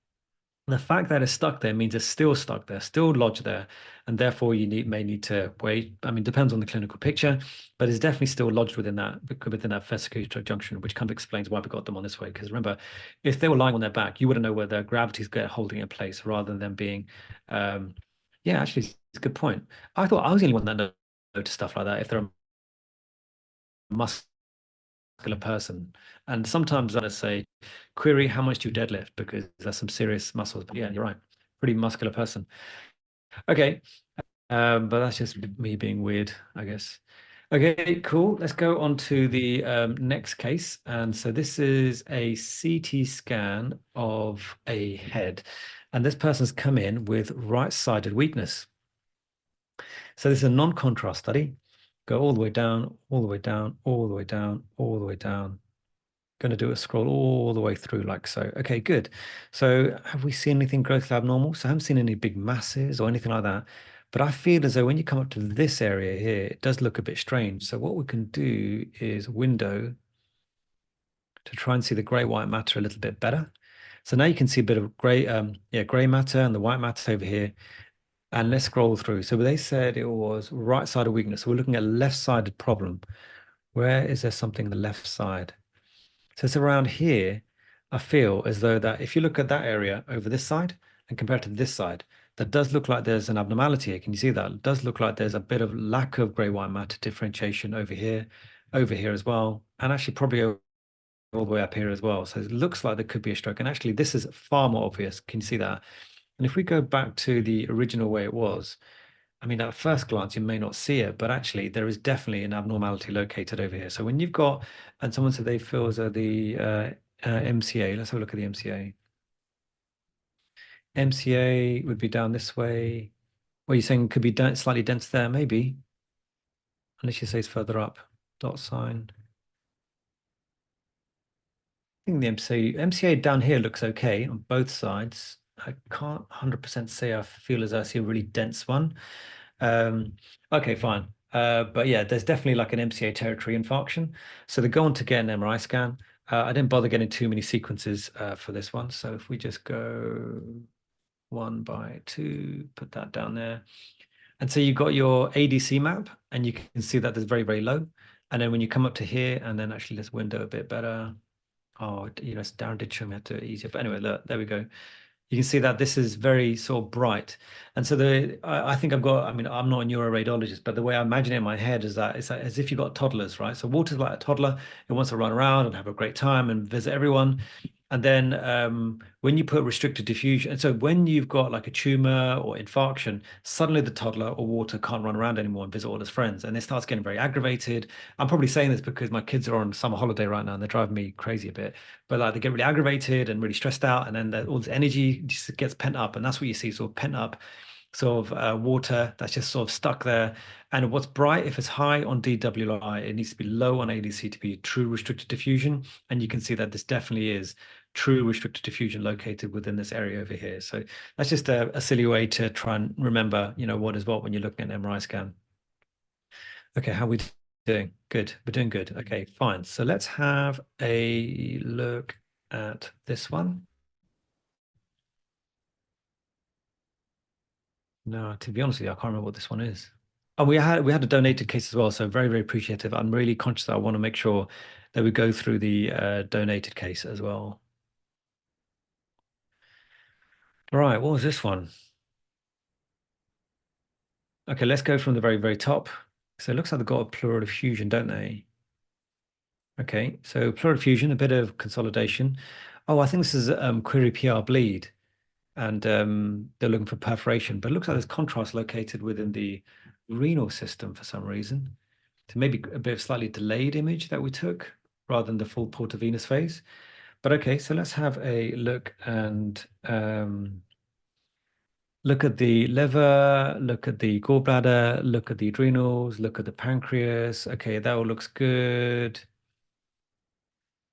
The fact that it's stuck there means it's still stuck there, still lodged there, and therefore you may need to wait. I mean, depends on the clinical picture, but it's definitely still lodged within that vesico junction, which kind of explains why we got them on this way. Because remember, if they were lying on their back, you wouldn't know where their gravity's holding in place, rather than them being. Yeah, actually, it's a good point. I thought I was the only one that noticed stuff like that. If they're a muscular person, and sometimes I say, query how much do you deadlift because there's some serious muscles. But yeah, you're right, pretty muscular person. Okay, but that's just me being weird, I guess. Okay, cool. Let's go on to the next case. And so this is a CT scan of a head. And this person's come in with right-sided weakness. So this is a non-contrast study. Go all the way down, all the way down, all the way down, all the way down. Going to do a scroll all the way through like so. Okay, good. So have we seen anything grossly abnormal? So I haven't seen any big masses or anything like that. But I feel as though when you come up to this area here, it does look a bit strange. So what we can do is window to try and see the gray white matter a little bit better. So now you can see a bit of gray, gray matter and the white matter over here. And let's scroll through. So they said it was right side of weakness. So we're looking at left-sided problem. Where is there something on the left side? So it's around here. I feel as though that if you look at that area over this side and compare it to this side, that does look like there's an abnormality here. Can you see that? It does look like there's a bit of lack of gray white matter differentiation over here as well, and actually probably all the way up here as well. So it looks like there could be a stroke. And actually, this is far more obvious. Can you see that? And if we go back to the original way it was, I mean, at first glance, you may not see it, but actually there is definitely an abnormality located over here. So when you've got, and someone said they feel as though the MCA, let's have a look at the MCA. MCA would be down this way. Well, you're saying could be slightly dense there, maybe. Unless you say it's further up, dot sign. I think the MCA down here looks okay on both sides. I can't 100% say I feel as though I see a really dense one. Okay, fine. But yeah, there's definitely like an MCA territory infarction. So they go on to get an MRI scan. I didn't bother getting too many sequences for this one. So if we just go 1 by 2, put that down there. And so you got your ADC map, and you can see that there's very, very low. And then when you come up to here, and then actually let's window a bit better. Oh, Darren did show me how to do it easier. But anyway, look, there we go. You can see that this is very sort of bright. And so I think I've got, I mean, I'm not a neuroradiologist, but the way I imagine it in my head is that it's like, as if you've got toddlers, right? So Walter's like a toddler who wants to run around and have a great time and visit everyone. And then when you put restricted diffusion, and so when you've got like a tumor or infarction, suddenly the toddler or water can't run around anymore and visit all his friends, and it starts getting very aggravated. I'm probably saying this because my kids are on summer holiday right now and they're driving me crazy a bit. But like they get really aggravated and really stressed out, and then all this energy just gets pent up, and that's what you see, sort of pent up sort of water that's just sort of stuck there. And what's bright, if it's high on DWI, it needs to be low on ADC to be true restricted diffusion. And you can see that this definitely is true restricted diffusion located within this area over here. So that's just a silly way to try and remember, what is what when you're looking at an MRI scan. Okay, how are we doing? Good. We're doing good. Okay, fine. So let's have a look at this one. No, to be honest with you, I can't remember what this one is. Oh, we had a donated case as well, so very, very appreciative. I'm really conscious that I want to make sure that we go through the donated case as well. All right, what was this one? Okay, let's go from the very, very top. So it looks like they've got a pleural effusion, don't they? Okay, so pleural effusion, a bit of consolidation. Oh, I think this is query PR bleed, and they're looking for perforation, but it looks like there's contrast located within the renal system for some reason. So maybe a bit of slightly delayed image that we took rather than the full portovenous phase. But okay, so let's have a look and look at the liver, look at the gallbladder, look at the adrenals, look at the pancreas. Okay, that all looks good.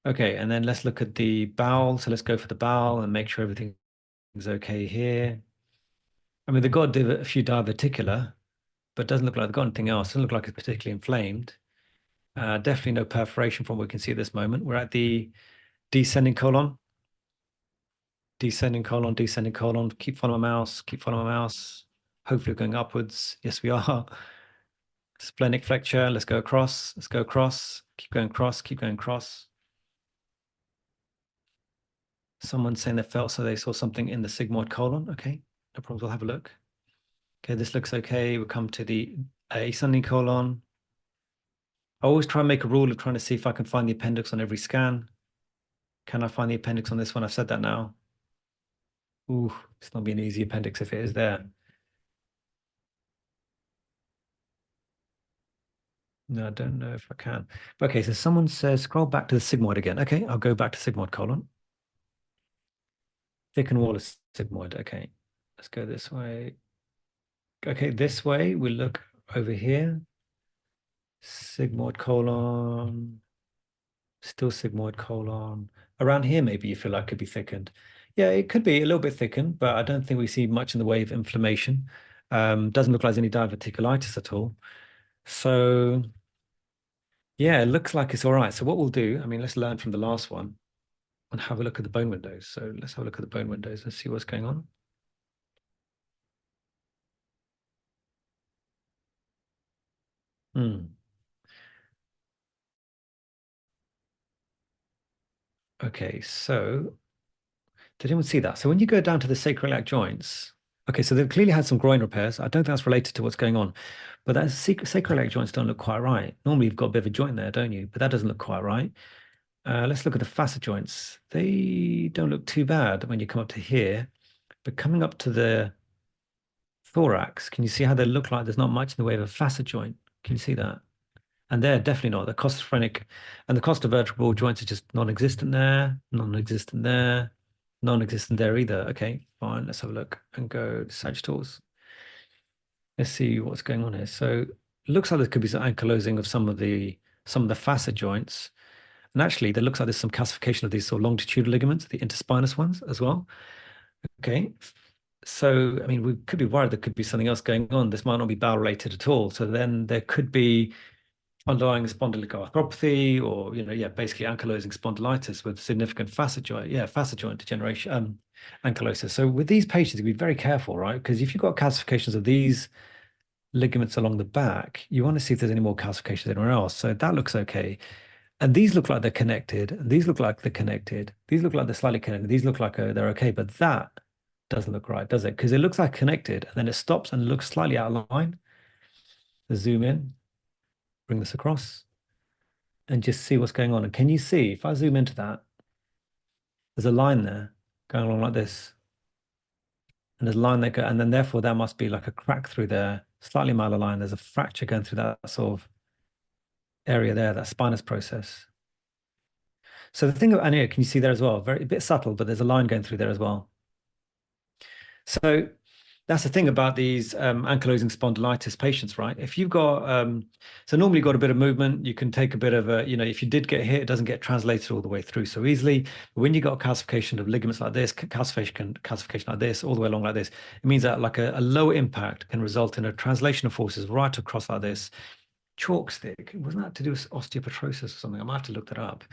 Okay, and then let's look at the bowel. So let's go for the bowel and make sure everything's okay here. I mean, they've got a few diverticular, but it doesn't look like they've got anything else. It doesn't look like it's particularly inflamed. Definitely no perforation from what we can see at this moment. We're at the descending colon, descending colon, descending colon. Keep following my mouse, keep following my mouse. Hopefully we're going upwards. Yes, we are. Splenic flexure. Let's go across. Let's go across. Keep going across. Keep going across. Someone's saying they felt so they saw something in the sigmoid colon. Okay, no problems. We'll have a look. Okay, this looks okay. We'll come to the ascending colon. I always try and make a rule of trying to see if I can find the appendix on every scan. Can I find the appendix on this one? I've said that now. Ooh, it's not be an easy appendix if it is there. No, I don't know if I can. Okay, so someone says scroll back to the sigmoid again. Okay, I'll go back to sigmoid colon. Thickened wall is sigmoid. Okay, let's go this way. Okay, this way we look over here. Sigmoid colon, still sigmoid colon. Around here, maybe you feel like could be thickened. Yeah, it could be a little bit thickened, but I don't think we see much in the way of inflammation. Doesn't look like there's any diverticulitis at all. So yeah, it looks like it's all right. So what we'll do, I mean, let's learn from the last one and have a look at the bone windows. So let's have a look at the bone windows and see what's going on. Hmm. Okay, so did anyone see that? So when you go down to the sacroiliac joints, okay, so they've clearly had some groin repairs. I don't think that's related to what's going on, but that sacroiliac joints don't look quite right. Normally you've got a bit of a joint there, don't you? But that doesn't look quite right. Let's look at the facet joints. They don't look too bad when you come up to here, but coming up to the thorax, can you see how they look like there's not much in the way of a facet joint? Can you see that? And they're definitely not. The costophrenic and the costovertebral joints are just non-existent there, non-existent there, non-existent there either. Okay, fine. Let's have a look and go to sagittals. Let's see what's going on here. So it looks like there could be some ankylosing of some of the facet joints. And actually, there looks like there's some calcification of these sort of longitudinal ligaments, the interspinous ones as well. Okay. So, I mean, we could be worried there could be something else going on. This might not be bowel related at all. So then there could be underlying spondyloarthropathy or, yeah, basically ankylosing spondylitis with significant facet joint degeneration, ankylosis. So with these patients, be very careful, right? Because if you've got calcifications of these ligaments along the back, you want to see if there's any more calcifications anywhere else. So that looks okay. And these look like they're connected. And these look like they're connected. These look like they're slightly connected. These look like they're okay. But that doesn't look right, does it? Because it looks like connected and then it stops and looks slightly out of line. Let's zoom in, bring this across and just see what's going on. And can you see, if I zoom into that, There's a line there going along like this. And there's a line and then therefore there must be like a crack through there, slightly malaligned. There's a fracture going through that sort of area there, that spinous process. So the thing, and here, can you see there as well? Very a bit subtle, but there's a line going through there as well. So that's the thing about these ankylosing spondylitis patients, right? If you've got, so normally you've got a bit of movement, you can take a bit of a, if you did get hit, it doesn't get translated all the way through so easily. But when you got calcification of ligaments like this, calcification like this, all the way along like this, it means that like a low impact can result in a translation of forces right across like this. Chalk stick, wasn't that to do with osteopetrosis or something? I might have to look that up.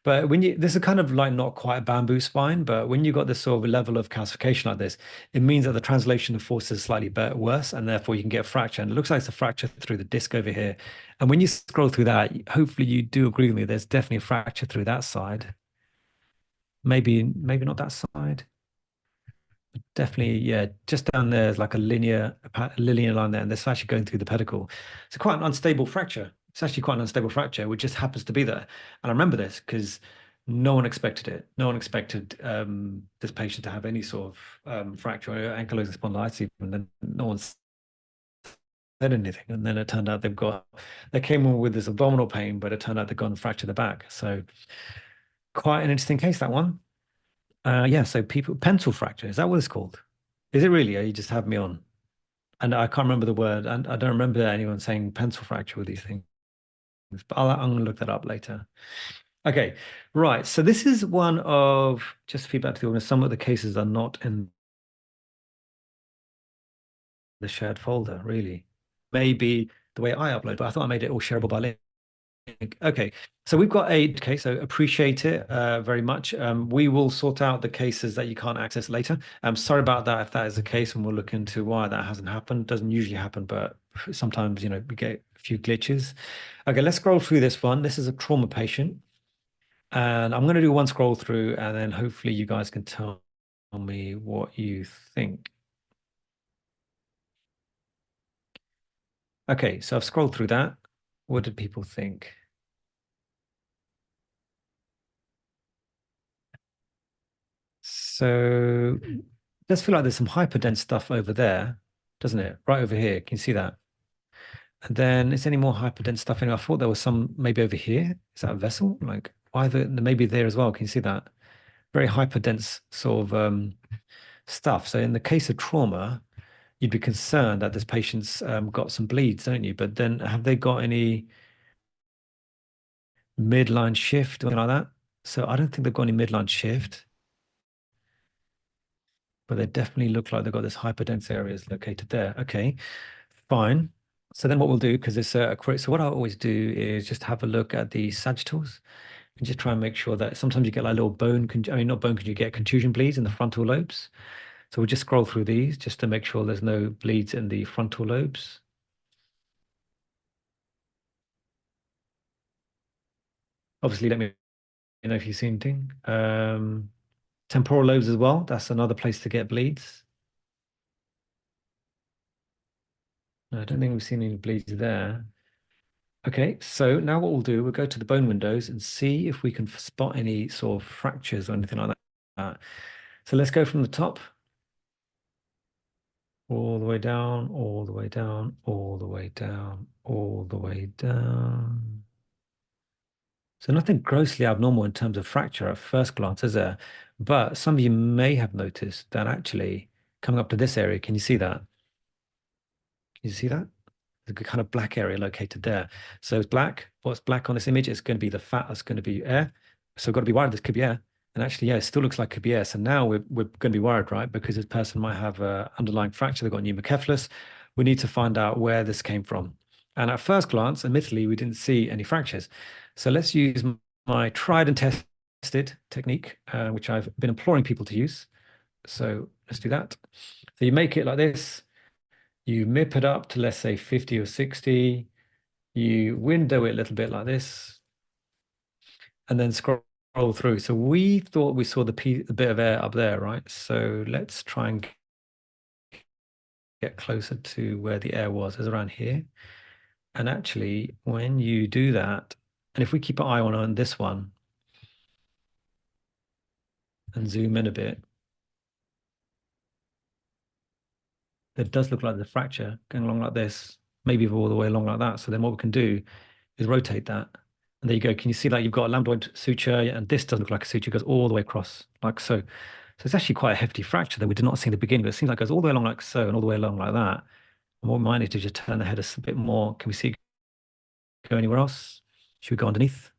But this is kind of like not quite a bamboo spine, but when you got this sort of level of calcification like this, it means that the translation of force is slightly worse, and therefore you can get a fracture. And it looks like it's a fracture through the disc over here. And when you scroll through that, hopefully you do agree with me, there's definitely a fracture through that side. Maybe not that side. Definitely, yeah. Just down there is like a linear line there, and this actually going through the pedicle. It's quite an unstable fracture. It's actually quite an unstable fracture, which just happens to be there. And I remember this because no one expected it. No one expected this patient to have any sort of fracture or ankylosing spondylitis, and then no one said anything. And then it turned out they came in with this abdominal pain, but it turned out they'd gone and fractured the back. So quite an interesting case, that one. Yeah, so pencil fracture, is that what it's called? Is it really? Or you just have me on? And I can't remember the word, and I don't remember anyone saying pencil fracture with these things. But I'm going to look that up later. Okay, right. So this is one of just feedback to the audience. Some of the cases are not in the shared folder, really. Maybe the way I upload, but I thought I made it all shareable by link. Okay, so we've got a case, so appreciate it very much. We will sort out the cases that you can't access later. I'm sorry about that if that is the case, and we'll look into why that hasn't happened. Doesn't usually happen, but sometimes, we get a few glitches. Okay, let's scroll through this one. This is a trauma patient, and I'm going to do one scroll through, and then hopefully you guys can tell me what you think. Okay, so I've scrolled through that. What did people think? So it does feel like there's some hyperdense stuff over there, doesn't it? Right over here. Can you see that? And then is there any more hyperdense stuff anyway? I thought there was some maybe over here. Is that a vessel? Like why maybe there as well. Can you see that? Very hyperdense sort of stuff. So in the case of trauma, you'd be concerned that this patient's got some bleeds, don't you? But then have they got any midline shift or anything like that? So I don't think they've got any midline shift, but they definitely look like they've got this hyperdense areas located there. Okay, fine. So then what we'll do, because it's so what I always do is just have a look at the sagittals and just try and make sure that sometimes you get like little not bone, you get contusion bleeds in the frontal lobes. So we'll just scroll through these just to make sure there's no bleeds in the frontal lobes. Obviously, let me know if you see anything. Temporal lobes as well. That's another place to get bleeds. No, I don't think we've seen any bleeds there. Okay, so now what we'll do, we'll go to the bone windows and see if we can spot any sort of fractures or anything like that. So let's go from the top, all the way down, all the way down, all the way down, all the way down. So nothing grossly abnormal in terms of fracture at first glance, is there? But some of you may have noticed that actually coming up to this area, can you see that? Can you see that? There's a kind of black area located there. So it's black. What's black on this image is going to be the fat that's going to be air. So we've got to be worried this could be air. And actually, yeah, it still looks like it could be air. So now we're going to be worried, right? Because this person might have an underlying fracture. They've got pneumocephalus. We need to find out where this came from. And at first glance, admittedly, we didn't see any fractures. So let's use my tried and tested technique, which I've been imploring people to use. So let's do that. So you make it like this. You MIP it up to, let's say, 50 or 60. You window it a little bit like this, and then scroll through. So we thought we saw the bit of air up there, right? So let's try and get closer to where the air was, is around here. And actually, when you do that, and if we keep an eye on this one, and zoom in a bit, it does look like the fracture going along like this, maybe all the way along like that. So then what we can do is rotate that. And there you go. Can you see that you've got a lambdoid suture, and this does look like a suture, goes all the way across like so. So it's actually quite a hefty fracture that we did not see in the beginning, but it seems like it goes all the way along like so and all the way along like that. And what we might need to just turn the head a bit more. Can we see it go anywhere else? Should we go underneath?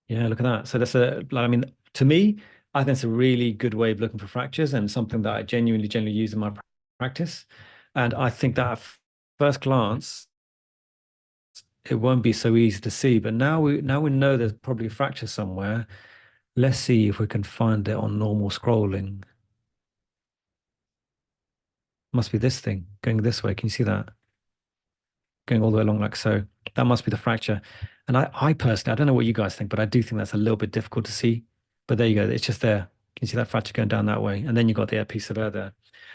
Yeah, look at that. So that's I mean, to me, I think it's a really good way of looking for fractures and something that I genuinely use in my practice. And I think that at first glance, it won't be so easy to see. But now we know there's probably a fracture somewhere. Let's see if we can find it on normal scrolling. Must be this thing going this way. Can you see that? Going all the way along like so. That must be the fracture. And I personally, I don't know what you guys think, but I do think that's a little bit difficult to see. But there you go. It's just there. Can you see that fracture going down that way? And then you got the piece of air there.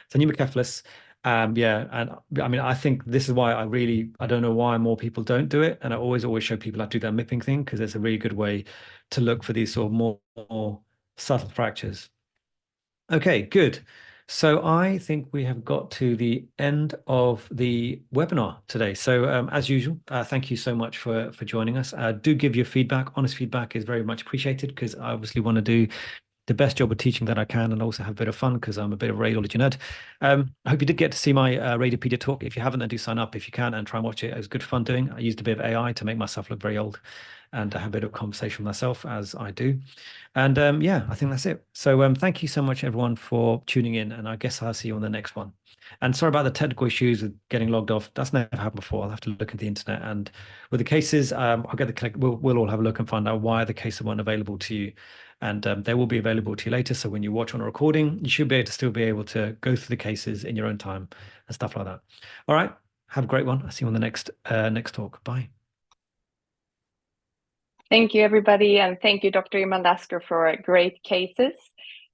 So pneumocephalus, yeah. And I mean, I think this is why I don't know why more people don't do it. And I always show people how to do that MIPPing thing because it's a really good way to look for these sort of more subtle fractures. Okay, good. So I think we have got to the end of the webinar today. So as usual, thank you so much for joining us. Do give your feedback. Honest feedback is very much appreciated because I obviously want to do the best job of teaching that I can and also have a bit of fun because I'm a bit of a radiology nerd. I hope you did get to see my Radiopedia talk. If you haven't, then do sign up if you can and try and watch it. It was good fun doing. I used a bit of AI to make myself look very old and have a bit of conversation with myself as I do. And yeah, I think that's it. So thank you so much, everyone, for tuning in. And I guess I'll see you on the next one. And sorry about the technical issues with getting logged off. That's never happened before. I'll have to look at the internet. And with the cases, I'll get the we'll all have a look and find out why the cases weren't available to you. And they will be available to you later. So when you watch on a recording, you should be able to still be able to go through the cases in your own time and stuff like that. All right. Have a great one. I'll see you on the next talk. Bye. Thank you, everybody, and thank you, Dr. Imran Lasker, for great cases.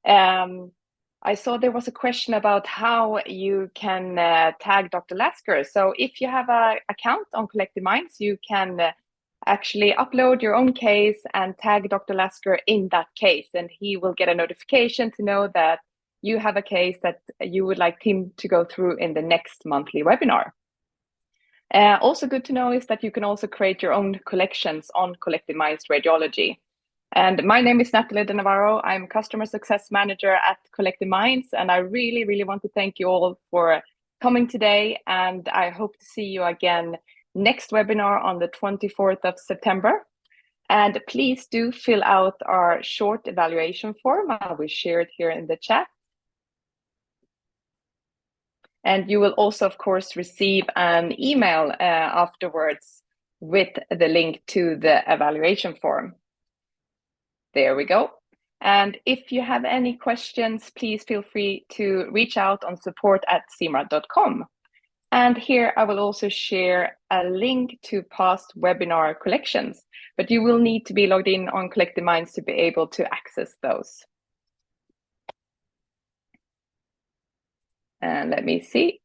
I saw there was a question about how you can tag Dr. Lasker. So if you have an account on Collective Minds, you can actually upload your own case and tag Dr. Lasker in that case, and he will get a notification to know that you have a case that you would like him to go through in the next monthly webinar. Also good to know is that you can also create your own collections on Collective Minds Radiology. And my name is Natalie De Navarro. I'm Customer Success Manager at Collective Minds, and I really want to thank you all for coming today, and I hope to see you again next webinar on the 24th of September. And please do fill out our short evaluation form. I will share it here in the chat. And you will also, of course, receive an email afterwards with the link to the evaluation form. There we go. And if you have any questions, please feel free to reach out on support@cimrad.com. And here I will also share a link to past webinar collections, but you will need to be logged in on Collective Minds to be able to access those. And let me see.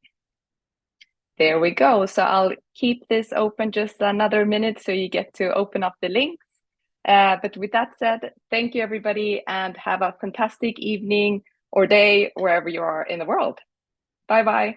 There we go. So I'll keep this open just another minute so you get to open up the links. But with that said, thank you, everybody, and have a fantastic evening or day wherever you are in the world. Bye-bye.